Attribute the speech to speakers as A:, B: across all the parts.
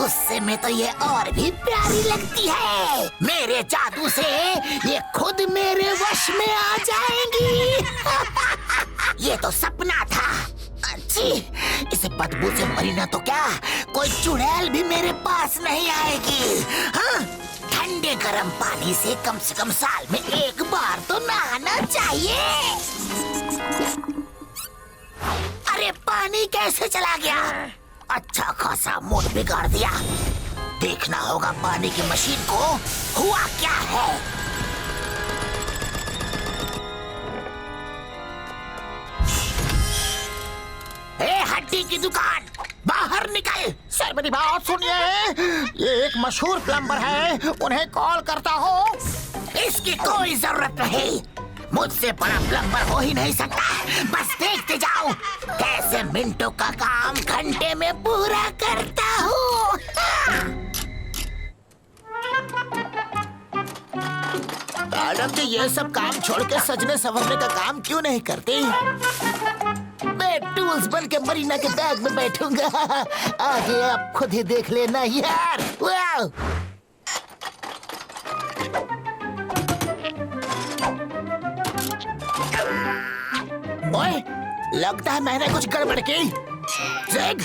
A: गुस्से में तो ये और भी प्यारी लगती है। मेरे जादू से ये खुद मेरे वश में आ जाएंगी। ये तो सपना था। अच्छी, इस बदबू से मरी ना तो क्या कोई चुड़ैल भी मेरे पास नहीं आएगी। हाँ? ठंडे गर्म पानी से कम साल में एक बार तो नहाना चाहिए। अरे पानी कैसे चला गया? अच्छा खासा मूड बिगाड़ दिया। देखना होगा पानी की मशीन को हुआ क्या है। ए हड्डी की दुकान, बाहर निकल।
B: सर मेरी बात सुनिए, ये एक मशहूर प्लम्बर है, उन्हें कॉल करता हूँ।
A: इसकी कोई जरूरत नहीं, मुझसे बड़ा प्लम्बर हो ही नहीं सकता। बस देखते जाओ कैसे मिनटों का काम घंटे में पूरा करता हूँ।
B: मैडम जी ये सब काम छोड़ के सजने संवरने का काम क्यों नहीं करती?
A: मैं टूल्स बन के मरीना के बैग में बैठूंगा। आगे आप खुद ही देख लेना यार। वाह!
B: ओए, लगता है मैंने कुछ गड़बड़ की। ज़िग,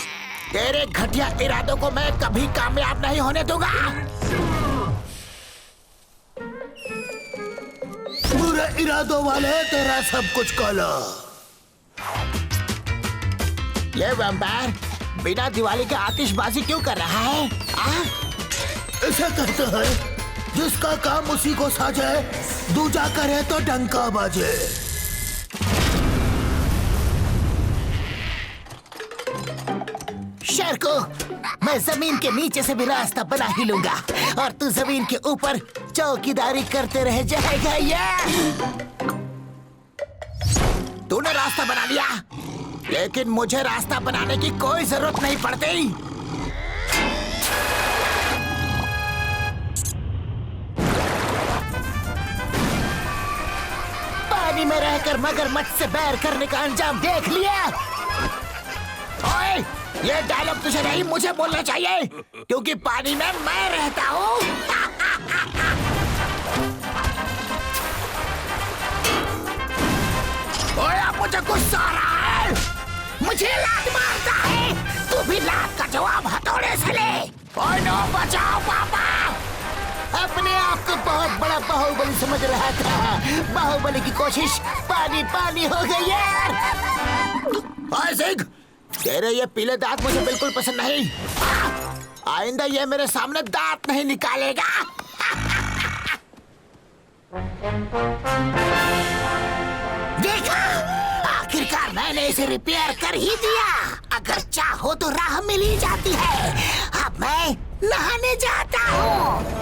B: तेरे घटिया इरादों को मैं कभी कामयाब नहीं होने दूंगा।
A: बुरे इरादों वाले तेरा सब कुछ काला।
B: ये वैम्पायर बिना दिवाली के आतिशबाजी क्यों कर रहा है?
A: ऐसा कहते हैं जिसका काम उसी को साजे, दूजा करे तो डंका बाजे। शर्को, मैं जमीन के नीचे से भी रास्ता बना ही लूंगा और तू जमीन के ऊपर चौकीदारी करते रह जाएगा यार।
B: तूने रास्ता बना लिया, लेकिन मुझे रास्ता बनाने की कोई जरूरत नहीं पड़ती।
A: पानी में रहकर मगरमच्छ से बैर करने का अंजाम देख लिया।
B: ओए, ये डायलॉग तुझे नहीं मुझे बोलना चाहिए, क्योंकि पानी में मैं रहता हूँ। ओए, अब मुझे गुस्सा आ रहा है।
A: मुझे लात मारता है, तू भी लात का जवाब हथौड़े से ले।
B: ओए नो, बचाओ पापा।
A: अपने आप को बहुत बड़ा बाहुबली समझ रहा था। बाहुबली की कोशिश पानी पानी हो गई यार।
B: ओए ज़िग, तेरे ये पीले दांत मुझे बिल्कुल पसंद नहीं। आइंदा ये मेरे सामने दांत नहीं निकालेगा।
A: देखा, आखिरकार मैंने इसे रिपेयर कर ही दिया। अगर चाहो तो राह मिल ही जाती है। अब मैं नहाने जाता हूँ।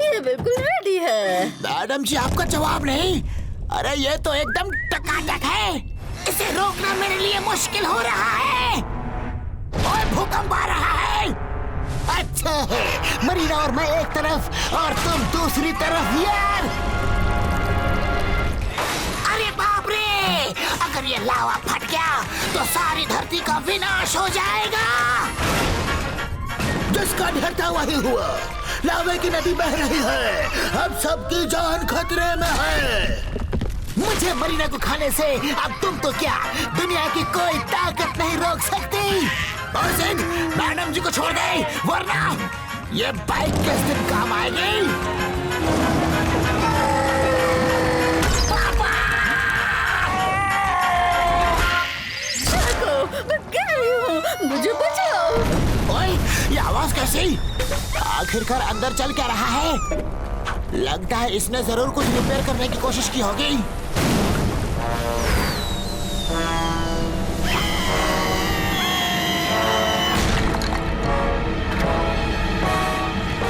C: ये बिल्कुल रेडी है।
B: मैडम जी आपका जवाब नहीं? अरे ये तो एकदम टकाटक है।
A: इसे रोकना मेरे लिए मुश्किल हो रहा है।
B: ओए, भूकंप आ रहा है।
A: अच्छा है, मरीना और मैं एक तरफ और तुम दूसरी तरफ यार। अरे बाप रे, अगर ये लावा फट गया तो सारी धरती का विनाश हो जाएगा।
B: जिसका ढरता वही हुआ। लावे की नदी बह रही है, अब सबकी जान खतरे में है।
A: मुझे मरीना को खाने से अब तुम तो क्या, दुनिया की कोई ताकत नहीं रोक सकती।
B: और ज़िग, मैडम जी को छोड़ दे, वरना ये बाइक किस दिन काम आएगी।
A: पापा!
C: मैं कह रही हूँ, मुझे बचाओ।
B: ओए, ये आवाज कैसी? आखिरकार अंदर चल क्या रहा है? लगता है इसने जरूर कुछ रिपेयर करने की कोशिश की होगी।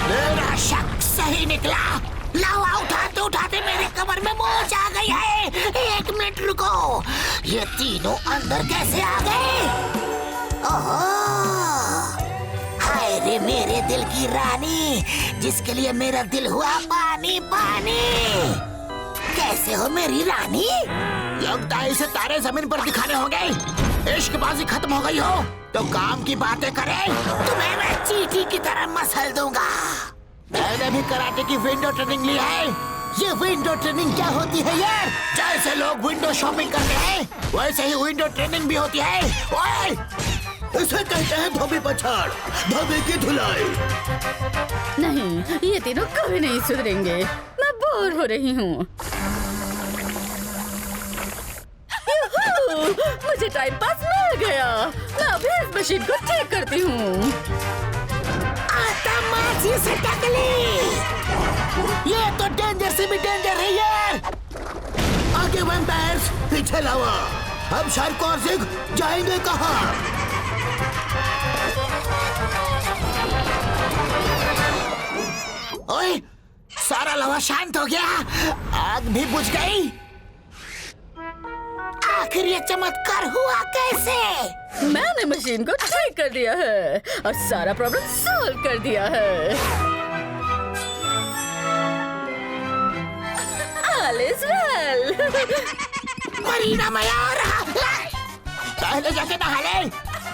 A: मेरा शक सही निकला। लावा उठाते उठाते मेरे कमर में मोच आ गई है। एक मिनट रुको, ये तीनों अंदर कैसे आ गए? ओह, हाय अरे मेरे दिल की रानी, जिसके लिए मेरा दिल हुआ पानी पानी। कैसे हो मेरी रानी?
B: लगता है इसे तारे जमीन पर दिखाने होंगे। इश्कबाजी खत्म हो गई हो तो काम की बातें करें।
A: तुम्हें मैं चींटी की तरह मसल दूंगा।
B: मैंने भी कराटे की विंडो ट्रेनिंग ली है।
A: ये विंडो ट्रेनिंग क्या होती है यार?
B: जैसे लोग विंडो शॉपिंग करते हैं वैसे ही विंडो ट्रेनिंग भी होती है। ओए! इसे कहते हैं धोबी पछाड़, धोबी की धुलाई।
C: नहीं, ये तीनों कभी नहीं सुधरेंगे। मैं बोर हो रही हूँ। मुझे टाइम पास मिल गया। मैं अभी इस मशीन को ठीक करती हूँ।
A: आता माची से टकली।
B: ये तो डेंजर से भी डेंजर है यार। आगे वैम्पायर्स, पीछे लावा। अब शार्क और जिग जाएंगे कहाँ? ओए, सारा लावा शांत हो गया, आग भी बुझ गई।
A: आखिर ये चमत्कार हुआ कैसे?
C: मैंने मशीन को ठीक कर दिया है और सारा प्रॉब्लम सॉल्व कर दिया है। All is well.
A: मरीना मैं आ रहा।
B: पहले जाके नहा ले।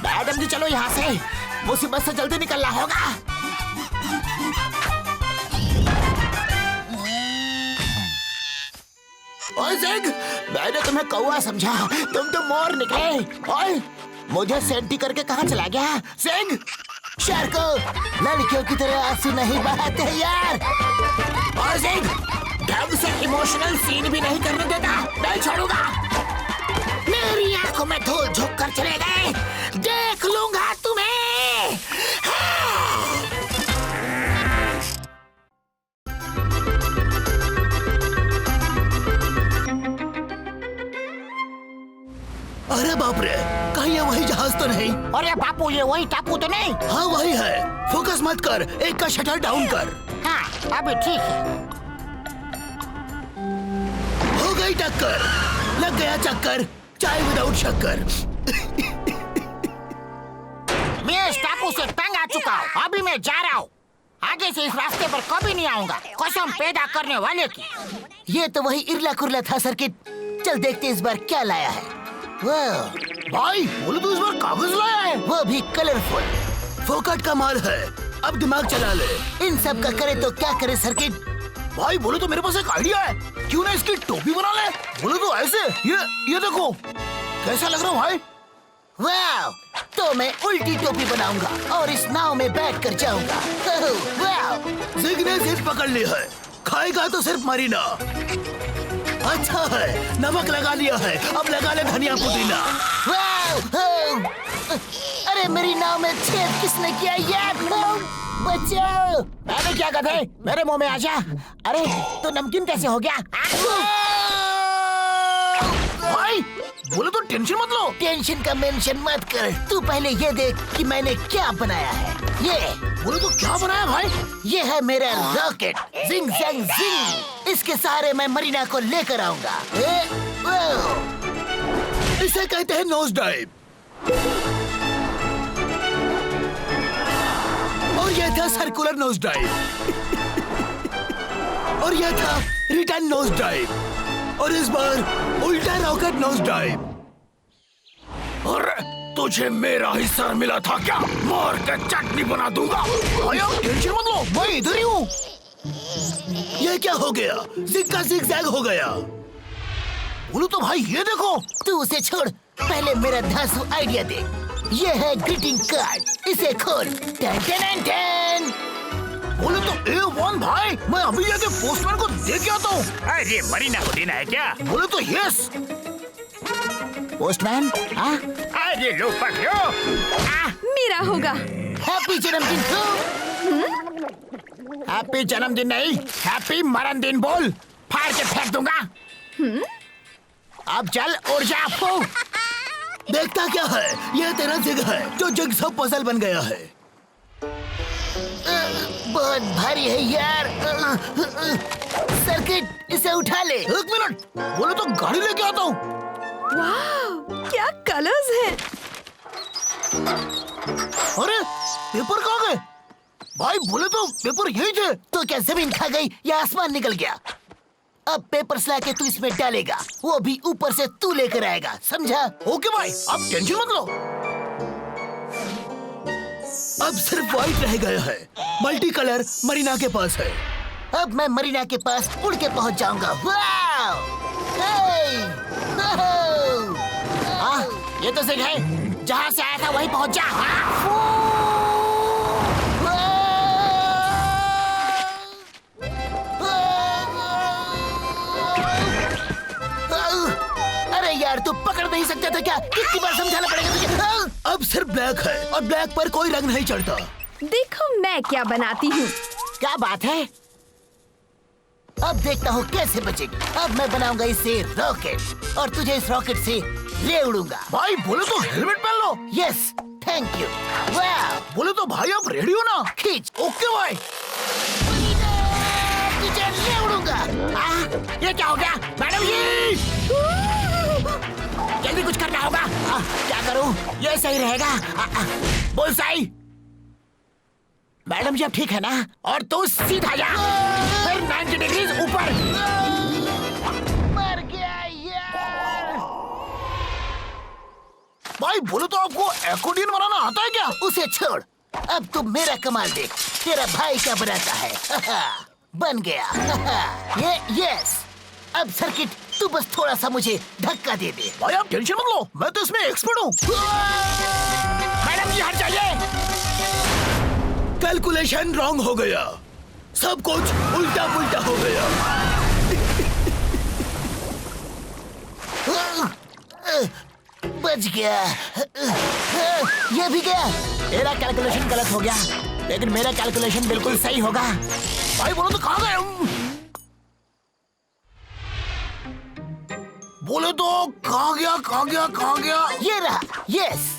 B: मैडम जी चलो यहाँ से, मुसीबत से जल्दी निकलना होगा। ओए जिग, मैंने तुम्हें कौवा समझा, तुम तो मोर निकले। ओए, मुझे सेंटी करके कहाँ चला गया? जिग, शार्को, लड़कियों की तरह आंसू नहीं बहाते यार। और जिग, ढंग से इमोशनल सीन भी नहीं करने देता, नहीं छोड़ूंगा।
A: मेरी आंखों में धूल झोंक कर चले गए, देख लूंगा तुम्हें।
B: अरे बाप रे, कहीं ये वही जहाज तो नहीं?
A: अरे बापू, ये वही टापू तो नहीं?
B: हाँ वही है। फोकस मत कर, एक का शटर डाउन कर।
A: हाँ, अभी ठीक है।
B: हो गई टक्कर, लग गया चक्कर, चाय विदाउट शक्कर।
A: मैं इस टापू से तंग आ चुका हूँ, अभी मैं जा रहा हूँ। आगे से इस रास्ते पर कभी नहीं आऊंगा, कसम पैदा करने वाले की।
B: ये तो वही इरला कुरला था सर्किट। चल देखते इस बार क्या लाया है। भाई, बोलो तो इस बार कागज लाया है, वो भी कलरफुल। फोकट का माल है, अब दिमाग चला ले। इन सब का करे तो क्या करे सर्किट? भाई बोलो तो मेरे पास एक आइडिया है, क्यों ना इसकी टोपी बना ले? बोलो तो ऐसे, ये देखो कैसा लग रहा है भाई? वाह, तो मैं उल्टी टोपी बनाऊंगा और इस नाव में बैठ कर जाऊंगा। वाह, जिग ने जिद पकड़ ली है, खाएगा तो सिर्फ मरीना। अच्छा है, नमक लगा लिया है, अब लगा ले धनिया पुदीना। वाह, अरे मेरी नाव में छेद किसने किया यार? बचाओ! अरे क्या कहते हैं? मेरे मुंह में आ जा। अरे तो नमकीन कैसे हो गया? भाई बोले तो टेंशन मत लो। टेंशन का मेंशन मत कर, तू पहले ये देख कि मैंने क्या बनाया है। ये बोले तो क्या बनाया भाई? ये है मेरा रॉकेट, जिंग जंग जिंग। इसके सहारे मैं मरीना को लेकर आऊंगा। इसे कहते हैं नोज डाइव। और यह था सर्कुलर नोज डाइव। और यह था रिटर्न नोज डाइव। और इस बार उल्टा रॉकेट नोज डाइव। और तुझे मेरा हिस्सा मिला था क्या? मार के चटनी बना दूंगा। टेंशन मत लो, मैं इधर ही हूँ। ये क्या हो गया? जिग का जिगजैग हो गया। बोलो तो भाई ये देखो। तू उसे छोड़, पहले मेरा धांसू आइडिया दे। ये है ग्रीटिंग कार्ड, इसे खोल। टन टन टन। बोले तो A1 भाई, मैं अभी जाके पोस्टमैन को दे के आता हूँ।
D: अरे मरीना को देना है क्या?
B: बोले तो यस। पोस्टमैन, हाँ?
D: अरे लो पकड़ो।
C: मेरा होगा।
B: हैप्पी जन्मदिन टू। हैप्पी जन्मदिन नहीं, हैप्पी मरण दिन बोल, फाड़ के फेंक दूंगा। अब चल उड़ जा फू। देखता क्या है, ये तेरा जिग है जो जिग सब पजल बन गया है। बहुत भारी है यार। सर्किट, इसे उठा ले। एक मिनट, बोले तो गाड़ी लेके आता हूँ।
C: वाह, क्या कलर्स हैं।
B: अरे पेपर कहाँ गए? भाई बोले तो पेपर यही थे। तो क्या जमीन खा गई या आसमान निकल गया? अब पेपर्स लाके तू इसमें डालेगा, वो भी ऊपर से तू लेकर आएगा, समझा? ओके भाई, आप टेंशन मत लो। अब सिर्फ व्हाइट रह गया है। मल्टी कलर मरीना के पास है। अब मैं मरीना के पास उड़ के पहुंच जाऊंगा। वाव! हे! ओहो! ये तो सिर्फ है, जहां से आया था वहीं पहुंच जा। अरे यार, तू पकड़ नहीं सकता था क्या? कितनी बार समझाना पड़ेगा तुझे? अब सिर्फ ब्लैक है और ब्लैक पर कोई रंग नहीं चढ़ता।
E: देखो मैं क्या बनाती हूँ।
B: क्या बात है? अब देखता हूँ कैसे बचेगी। अब मैं बनाऊंगा इससे रॉकेट और तुझे इस रॉकेट से ले उड़ूंगा। भाई बोले तो हेलमेट पहन लो। Yes, thank you. वाह! बोले तो भाई आप रेडी हो ना? खींच। ओके भाई, तुझे ले उड़ूंगा।
A: ये क्या हो गया मैडम जी? जल्दी कुछ करना होगा।
B: क्या करूं?
A: ये सही रहेगा। बुलसाई। मैडम जी अब ठीक है ना? और तू सीधा जा, फिर 90 डिग्री ऊपर।
B: मर गया यार। भाई बोले तो आपको एक्कॉर्डियन बनाना आता है क्या? उसे छोड़, अब तू मेरा कमाल देख। तेरा भाई क्या बनाता है। बन गया। यस, अब सर्किट तू बस थोड़ा सा मुझे धक्का दे दे। भाई आप टेंशन मत लो, मैं तो इसमें एक्सपर्ट हूँ।
A: मैडम जी हट जाइए।
B: कैलकुलेशन रॉन्ग हो गया, सब कुछ उल्टा पुल्टा हो गया। बच गया। ये भी गया। तेरा कैलकुलेशन गलत हो गया, लेकिन मेरा कैलकुलेशन बिल्कुल सही होगा। भाई बोलो तो कहाँ गए? बोले तो कहाँ गया, कहाँ गया, कहाँ गया? ये रहा। Yes,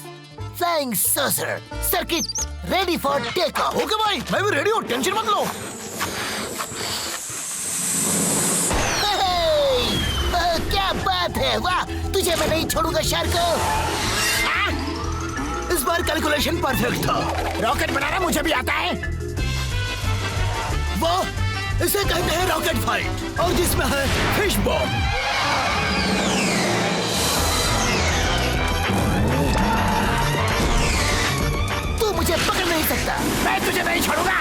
B: flying saucer. Circuit ready for take off. Okay भाई, मैं भी रेडी हूँ, टेंशन मत लो। क्या बात है, वाह! तुझे मैं नहीं छोड़ूंगा शार्को। इस बार कैलकुलेशन परफेक्ट था।
A: रॉकेट बनाना मुझे भी आता है।
B: वो इसे कहते हैं रॉकेट फाइट, और जिसमें है फिश बॉम्ब। तू मुझे पकड़ नहीं सकता।
A: मैं तुझे नहीं छोड़ूंगा।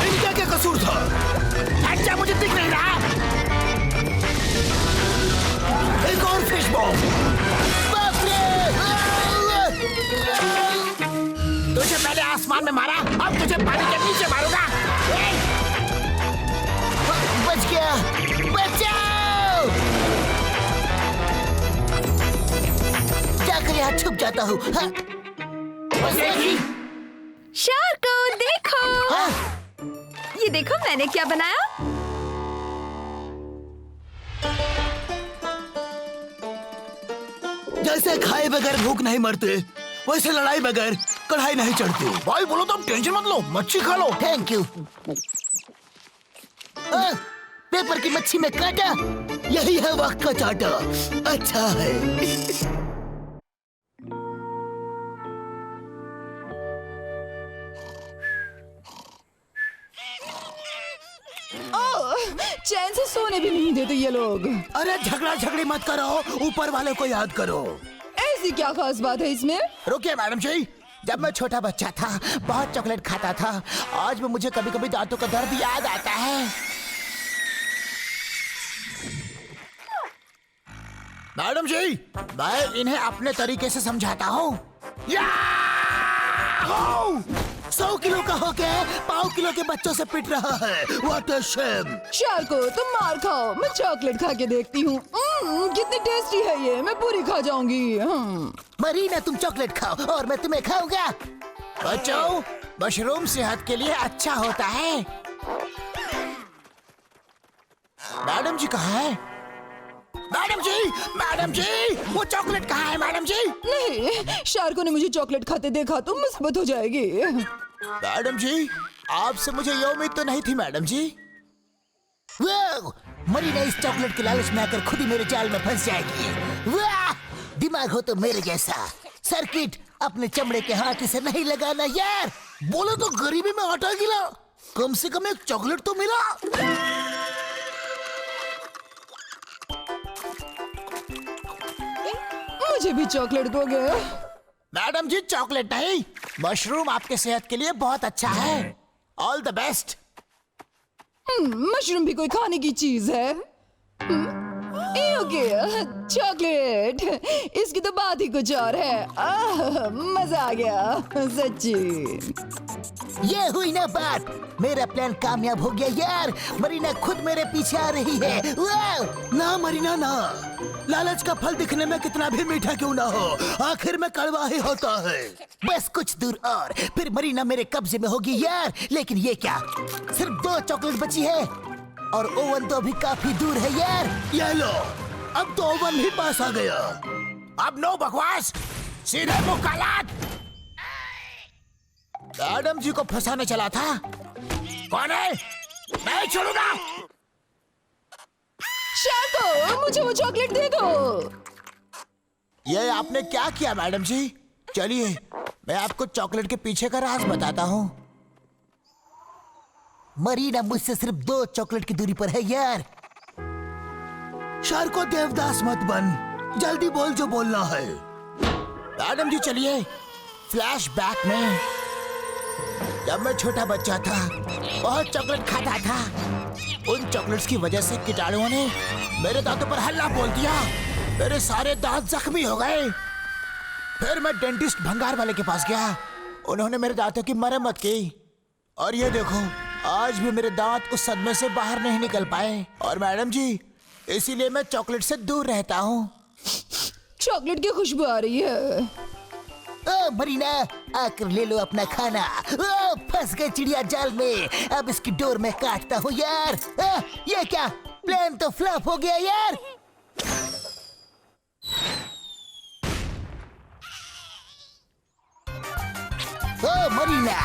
B: इनका क्या कसूर था?
A: अच्छा मुझे दिख नहीं रहा।
B: एक और फिश बॉम्ब। बाप रे!
A: तुझे पहले आसमान में मारा, अब तुझे पानी के नीचे मारूंगा।
B: बच गया। बचाओ! जाकर यहाँ छुप जाता हूँ।
E: शार्को देखो। ये देखो मैंने क्या बनाया।
B: जैसे खाए बगैर भूख नहीं मरते, वैसे लड़ाई बगैर कढ़ाई नहीं चढ़ती। भाई बोलो तो आप टेंशन मत लो, मच्छी खा लो। Thank you. पेपर की मच्छी में काटा, यही है वक्त का चाटा। अच्छा है।
F: चैन से सोने भी नहीं देते ये लोग।
B: अरे झगड़ा झगड़ी मत करो, ऊपर वाले को याद करो।
F: ऐसी क्या खास बात है इसमें?
B: रुकिए मैडम जी, जब मैं छोटा बच्चा था बहुत चॉकलेट खाता था। आज भी मुझे कभी कभी दांतों का दर्द याद आता है। मैडम जी, मैं इन्हें अपने तरीके से समझाता हूँ। 100 किलो का होके 5 किलो के बच्चों से पिट रहा है। What a shame!
F: शार्को तुम मार खाओ, मैं चॉकलेट खा के देखती हूँ। कितनी टेस्टी है ये, मैं पूरी खा जाऊंगी।
B: मरीना तुम चॉकलेट खाओ और मैं तुम्हें खाऊंगा। बच्चों, मशरूम सेहत के लिए अच्छा होता है। मैडम जी कहाँ है? मैडम जी, मैडम जी, वो चॉकलेट कहाँ है मैडम जी?
F: नहीं, शार्को ने मुझे चॉकलेट खाते देखा तो मुसीबत हो जाएगी।
B: मैडम जी, आपसे मुझे ये उम्मीद तो नहीं थी मैडम जी। वाह! मरीना इस चॉकलेट के लालच में आकर खुद ही मेरे जाल में फंस जाएगी। वाह! दिमाग हो तो मेरे जैसा। सर्किट अपने चमड़े के हाथ इसे नहीं लगाना यार।
G: बोले तो गरीबी में आटा गिला, कम से कम एक चॉकलेट तो मिला।
F: मुझे भी चॉकलेट दोगे?
G: मैडम जी चॉकलेट नहीं, मशरूम आपके सेहत के लिए बहुत अच्छा है। All the best.
F: मशरूम भी कोई खाने की चीज है? ओके, चॉकलेट, इसकी तो बात ही कुछ और है। मजा आ गया सच्ची।
B: ये हुई ना बात, मेरा प्लान कामयाब हो गया यार। मरीना खुद मेरे पीछे आ रही है। वाह!
G: ना मरीना ना, लालच का फल दिखने में कितना भी मीठा क्यों ना हो, आखिर में कड़वा ही होता है।
B: बस कुछ दूर और फिर मरीना मेरे कब्जे में होगी यार। लेकिन ये क्या, सिर्फ 2 चॉकलेट बची है और ओवन तो अभी काफी दूर है यार।
G: ये लो, अब तो ओवन भी पास आ गया। अब नो बकवास, सीधे मुकालात। मैडम जी को फंसाने चला था। कौन है? नहीं छोड़ूंगा।
F: शार्को, मुझे वो चॉकलेट दे दो।
G: ये आपने क्या किया मैडम जी? चलिए मैं आपको चॉकलेट के पीछे का राज बताता हूँ।
B: मरीना मुझसे सिर्फ 2 चॉकलेट की दूरी पर है यार।
G: शार्को देवदास मत बन, जल्दी बोल जो बोलना है। मैडम जी चलिए फ्लैशबैक में, जब मैं छोटा बच्चा था बहुत चॉकलेट खाता था। उन चॉकलेट्स की वजह से कीटाणुओं ने मेरे दांतों पर हल्ला बोल दिया, मेरे सारे दांत जख्मी हो गए। फिर मैं डेंटिस्ट भंगार वाले के पास गया, उन्होंने मेरे दांतों की मरम्मत की और ये देखो आज भी मेरे दांत उस सदमे से बाहर नहीं निकल पाए। और मैडम जी इसीलिए मैं चॉकलेट से दूर रहता हूँ।
F: चॉकलेट की खुशबू आ रही है।
B: ओ मरीना, आकर ले लो अपना खाना। ओ फंस गए चिड़िया जाल में, अब इसकी डोर में काटता हूँ यार। ये क्या, प्लान तो फ्लॉप हो गया यार। ओ मरीना,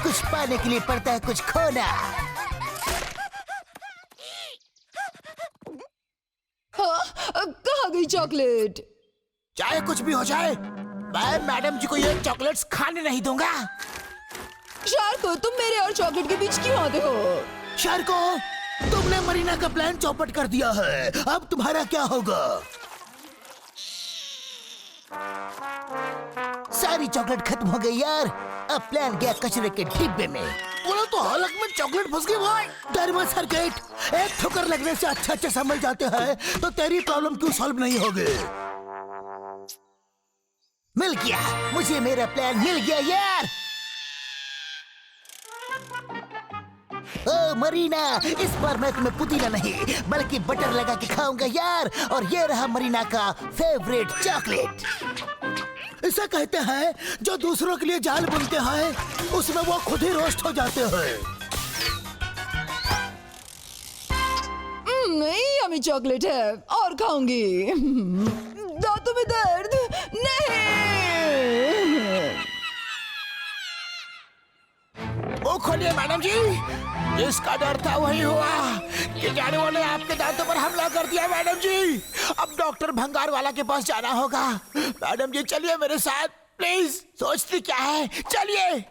B: कुछ पाने के लिए पड़ता है कुछ खोना।
F: कहाँ गई चॉकलेट?
G: चाहे कुछ भी हो जाए, मैं मैडम जी को ये चॉकलेट्स खाने नहीं दूंगा।
F: शार्को, तुम मेरे और चॉकलेट के बीच क्यों आते हो?
G: शार्को, तुमने मरीना का प्लान चौपट कर दिया है, अब तुम्हारा क्या होगा?
B: सारी चॉकलेट खत्म हो गई यार। अब प्लान गया कचरे के डिब्बे में।
G: बोला तो हलक में चॉकलेट फंस गई भाई।
B: डर मत सर्किट,
G: एक ठोकर लगने से अच्छा संभल जाते हैं, तो तेरी प्रॉब्लम क्यों सॉल्व नहीं होगी?
B: मिल गया, मुझे मेरा प्लान मिल गया यार। ओ मरीना, इस बार मैं तुम्हें पुदीना नहीं बल्कि बटर लगा के खाऊंगा यार। और ये रहा मरीना का फेवरेट चॉकलेट।
G: इसे कहते हैं जो दूसरों के लिए जाल बुनते हैं उसमें वो खुद ही रोस्ट हो जाते हैं।
F: यम्मी चॉकलेट है और खाऊंगी। दांतों में दर्द नहीं।
G: वो खोलिए मैडम जी, जिसका डर था वही हुआ। कीटाणुओं ने आपके दांतों पर हमला कर दिया मैडम जी। अब डॉक्टर भंगार वाला के पास जाना होगा। मैडम जी चलिए मेरे साथ प्लीज। सोचती क्या है, चलिए।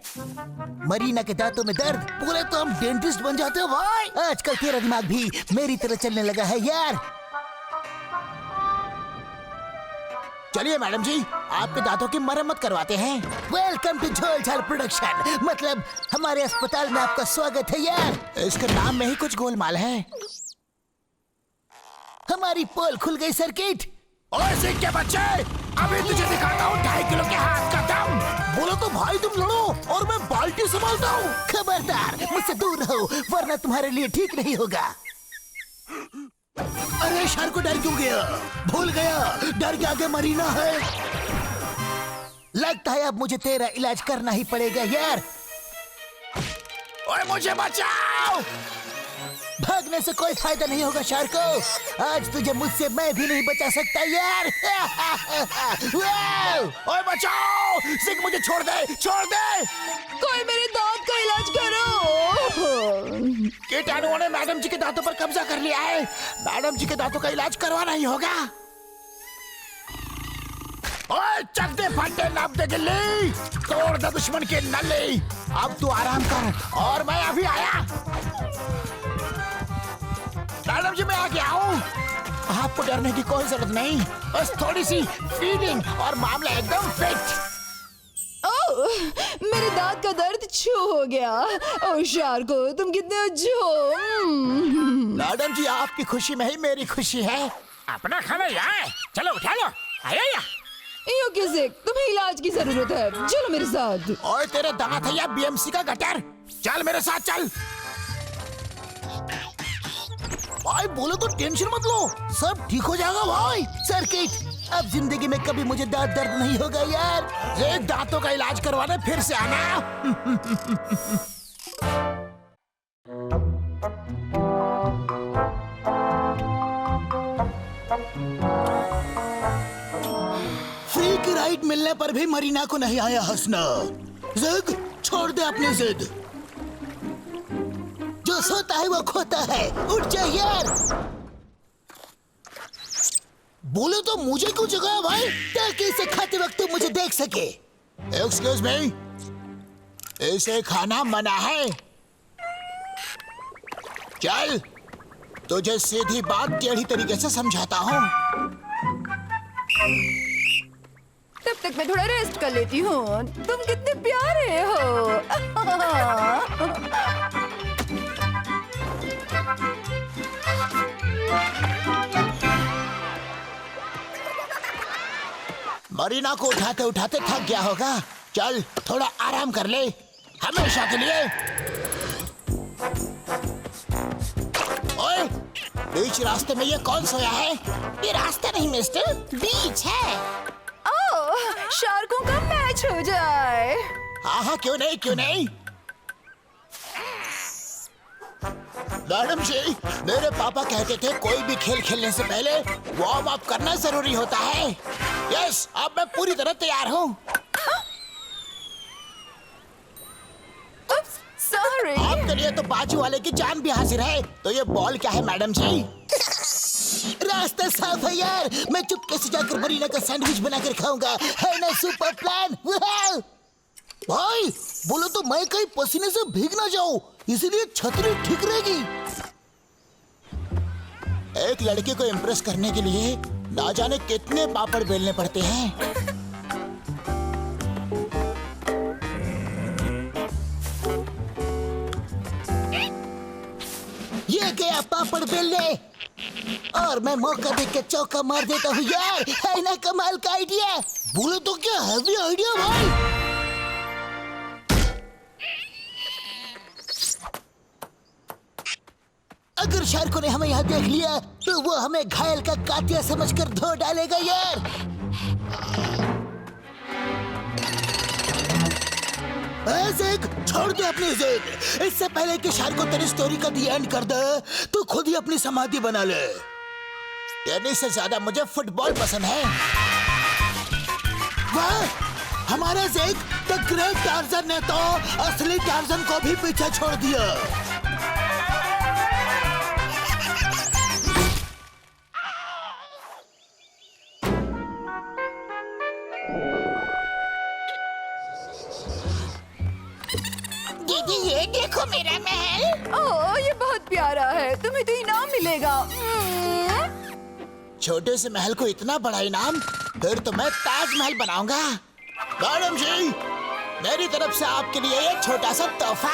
B: मरीना के दांतों में दर्द,
G: पूरे तो हम डेंटिस्ट बन जाते हैं भाई।
B: आजकल तेरा दिमाग भी मेरी तरह चलने लगा है यार।
G: चलिए मैडम जी, आपके दांतों की मरम्मत करवाते हैं।
B: वेलकम टू झोल झाल प्रोडक्शन, मतलब हमारे अस्पताल में आपका स्वागत है यार।
G: इसके नाम में ही कुछ गोलमाल है।
B: हमारी पोल खुल गई सर्किट।
G: ओए सिक्के बच्चे, अभी तुझे दिखाता हूँ 2.5 किलो के हाथ का दम। बोलो तो भाई तुम लड़ो और मैं बाल्टी संभालता हूँ।
B: खबरदार, मुझसे दूर रहो वरना तुम्हारे लिए ठीक नहीं होगा।
G: अरे शार्को डर क्यों गया? भूल गया डर के आगे मरीना है।
B: लगता है अब मुझे तेरा इलाज करना ही पड़ेगा यार।
G: ओए मुझे बचाओ।
B: भागने से कोई फायदा नहीं होगा शार्को, आज तुझे मुझसे मैं भी नहीं बचा सकता यार।
G: ओए बचाओ, सिक मुझे छोड़ दे, छोड़ दे।
F: कोई मेरे दांत का इलाज करो।
G: कीटाणुओं ने मैडम जी के दांतों पर कब्जा कर लिया है। मैडम जी के दांतों का इलाज करवाना ही होगा। ओए चक दे फंटे नाप दे गिल्ली, तोड़ दे दुश्मन के नली। अब तू आराम कर और मैं अभी आया। मैडम जी मैं आ गया हूँ। आपको डरने की कोई जरूरत नहीं, बस थोड़ी सी फीलिंग और मामला एकदम फिट।
F: ओह, मेरे दांत का दर्द छू हो गया। ओह शार्को, तुम कितने अच्छे हो।
G: मैडम जी आपकी खुशी में ही मेरी खुशी है।
D: अपना खाना यहाँ है, चलो उठा लो। आया या
F: यो किसे, तुम्हें इलाज की जरूरत है, चलो मेरे साथ।
G: ओए तेरे दांत है या बीएमसी का गटर, चल मेरे साथ चल। भाई बोलो तो टेंशन मत लो, सब ठीक हो जाएगा भाई।
B: सर्किट, अब जिंदगी में कभी मुझे दांत दर्द नहीं होगा यार।
G: ये दांतों का इलाज करवाने फिर से आना।
B: फ्री की राइड मिलने पर भी मरीना को नहीं आया हंसना। जिद छोड़ दे अपनी जिद, जो सोता है वो खोता है। उठ जा यार। बोले तो मुझे क्यों जगाया भाई, ताकि इसे खाते वक्त तू मुझे देख सके।
G: एक्सक्यूज मी, इसे खाना मना है। चल तुझे सीधी बात टेढ़ी तरीके से समझाता हूँ।
F: तब तक मैं थोड़ा रेस्ट कर लेती हूँ। तुम कितने प्यारे हो।
G: मरीना को उठाते उठाते थक गया होगा, चल थोड़ा आराम कर ले हमेशा के लिए। ओए, बीच रास्ते में ये कौन सोया है?
A: ये रास्ता नहीं मिस्टर, बीच है।
F: ओह, शार्कों का मैच हो जाए।
G: हाँ हाँ क्यों नहीं क्यों नहीं। मैडम जी, मेरे पापा कहते थे कोई भी खेल खेलने से पहले वार्म अप करना जरूरी होता है। यस, अब मैं पूरी तरह तैयार हूँ।
F: सॉरी।
G: आपके लिए तो बाजू वाले की जान भी हाजिर है। तो ये बॉल क्या है मैडम जी?
B: रास्ता साफ है यार, मैं चुपके से जाकर मरीना का सैंडविच बनाकर खाऊंगा। है ना सुपर प्लान। वाह! भाई बोलो तो मैं कहीं पसीने से भीग ना जाऊं, इसीलिए छतरी ठीक रहेगी।
G: एक लड़के को इम्प्रेस करने के लिए ना जाने कितने पापड़ बेलने पड़ते हैं।
B: ये गया पापड़ बेलने, और मैं मौका देख के चौका मार देता हूँ यार। है ना कमाल का आइडिया। बोलो तो क्या हैवी आइडिया भाई। अगर शार्कों ने हमें यहाँ देख लिया तो वो हमें घायल का कातिया समझकर धो डालेगा यार। ऐसे छोड़ दे अपनी जिद। इससे पहले कि शार्को तेरी स्टोरी का दी एंड कर दे, तू खुद ही अपनी समाधि बना ले।
G: टेनिस से ज्यादा मुझे फुटबॉल पसंद है।
B: वाह, हमारा ज़ेक द ग्रेट टार्ज़न ने तो असली टार्ज़न को भी पीछे छोड़ दिया।
A: दीदी ये देखो मेरा महल।
F: ओह, ये बहुत प्यारा है, तुम्हें तो इनाम मिलेगा।
G: छोटे से महल को इतना बड़ा इनाम, फिर तो मैं ताजमहल बनाऊंगा। मैडम जी, मेरी तरफ से आपके लिए ये छोटा सा तोहफा।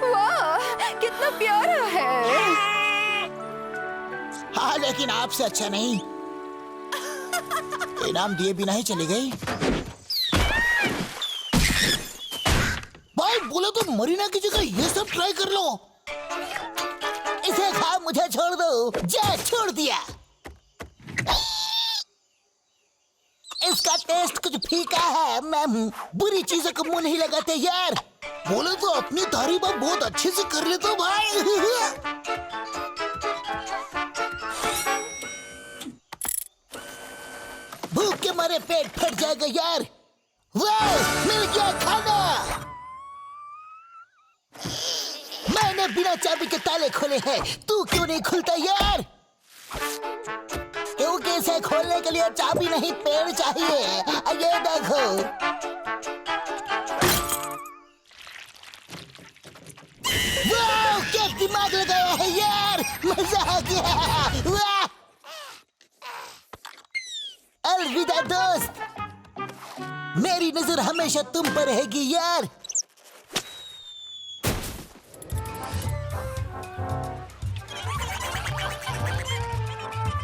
F: वाह, कितना प्यारा है।
G: हाँ लेकिन आपसे अच्छा नहीं। इनाम दिए बिना ही चली गई।
B: भाई बोले तो मरीना की जगह ये सब ट्राई कर लो। इसे खा, मुझे छोड़ दो। जा, छोड़ दिया। इसका टेस्ट कुछ फीका है। मैं बुरी चीजों को मुंह नहीं लगाते यार। बोले तो अपनी तारीफ आप बहुत अच्छे से कर लेते हो भाई। भूख के मारे पेट फट जाएगा यार। वाह, मिल गया खाना। मैंने बिना चाबी के ताले खोले हैं, तू क्यों नहीं खुलता यार? क्योंकि इसे खोलने के लिए चाबी नहीं पेड़ चाहिए। ये देखो। वाह, क्या दिमाग लगाया है यार, मजा आ गया। वाह! अलविदा दोस्त, मेरी नजर हमेशा तुम पर रहेगी यार।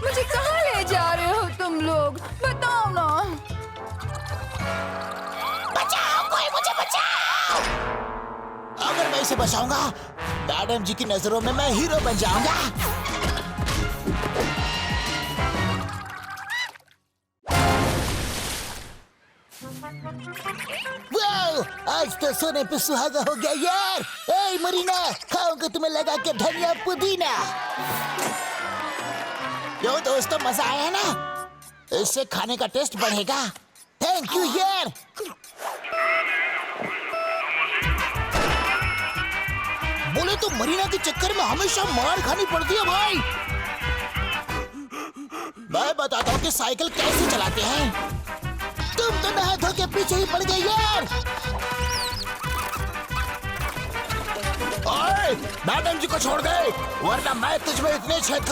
F: मुझे कहाँ ले जा रहे हो तुम लोग, बताओ ना।
A: बचाओ, कोई मुझे बचाओ।
G: अगर मैं इसे बचाऊंगा, मैडम जी की नजरों में मैं हीरो बन जाऊंगा।
B: वाह, आज तो सोने पे सुहागा हो गया यार। ए मरीना, खाऊंगा तुम्हें लगा के धनिया पुदीना।
G: यो दोस्तों, मजा आया है ना? इससे खाने का टेस्ट बढ़ेगा।
B: थैंक यू यार।
G: बोले तो मरीना के चक्कर में हमेशा मार खानी पड़ती है भाई। मैं बताता हूँ कि साइकिल कैसे चलाते हैं।
B: तुम तो नहा धो के पीछे ही पड़ गए यार।
G: ओए, मैडम जी को छोड़ दे, वरना मैं तुझ में इतने छेद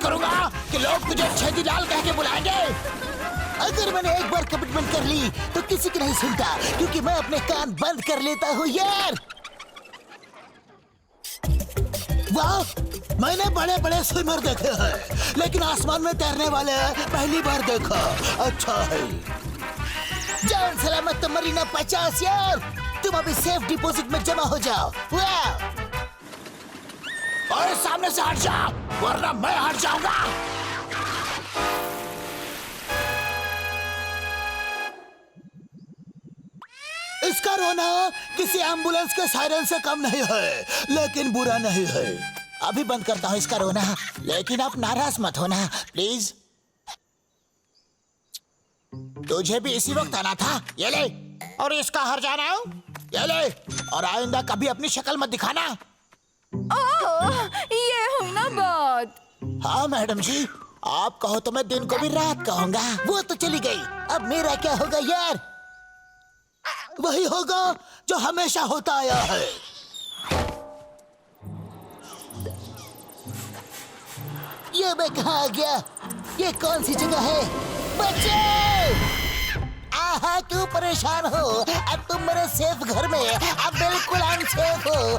G: करूंगा कि लोग तुझे छेदीलाल कह के बुलाएंगे।
B: अगर मैंने एक बार कमिटमेंट कर ली तो किसी की नहीं सुनता, क्योंकि मैं अपने कान बंद कर लेता हूँ यार।
G: वाह, मैंने बड़े बड़े स्विमर देखे हैं, लेकिन आसमान में तैरने वाले पहली बार देखा। अच्छा है।
B: जान सलामत मरीना 50 यार। तुम अभी सेफ डिपॉजिट में जमा हो जाओ। वाह!
G: और सामने से हट जा, वरना मैं हट जाऊंगा। इसका रोना किसी एम्बुलेंस के सायरन से कम नहीं है, लेकिन बुरा नहीं है। अभी बंद करता हूँ इसका रोना, लेकिन आप नाराज मत होना प्लीज। तुझे भी इसी वक्त आना था। ये ले, और इसका हर जाना हो। ये ले, और आइंदा कभी अपनी शक्ल मत दिखाना।
F: ओह, ये हुई ना बात।
G: हाँ मैडम जी, आप कहो तो मैं दिन को भी रात कहूंगा।
B: वो तो चली गई, अब मेरा क्या होगा यार?
G: वही होगा जो हमेशा होता आया है।
B: ये मैं कहाँ आ गया? ये कौन सी जगह है? बच्चे! आहा, क्यों परेशान हो? अब तुम मेरे सेफ घर में, अब बिल्कुल अनसेफ हो।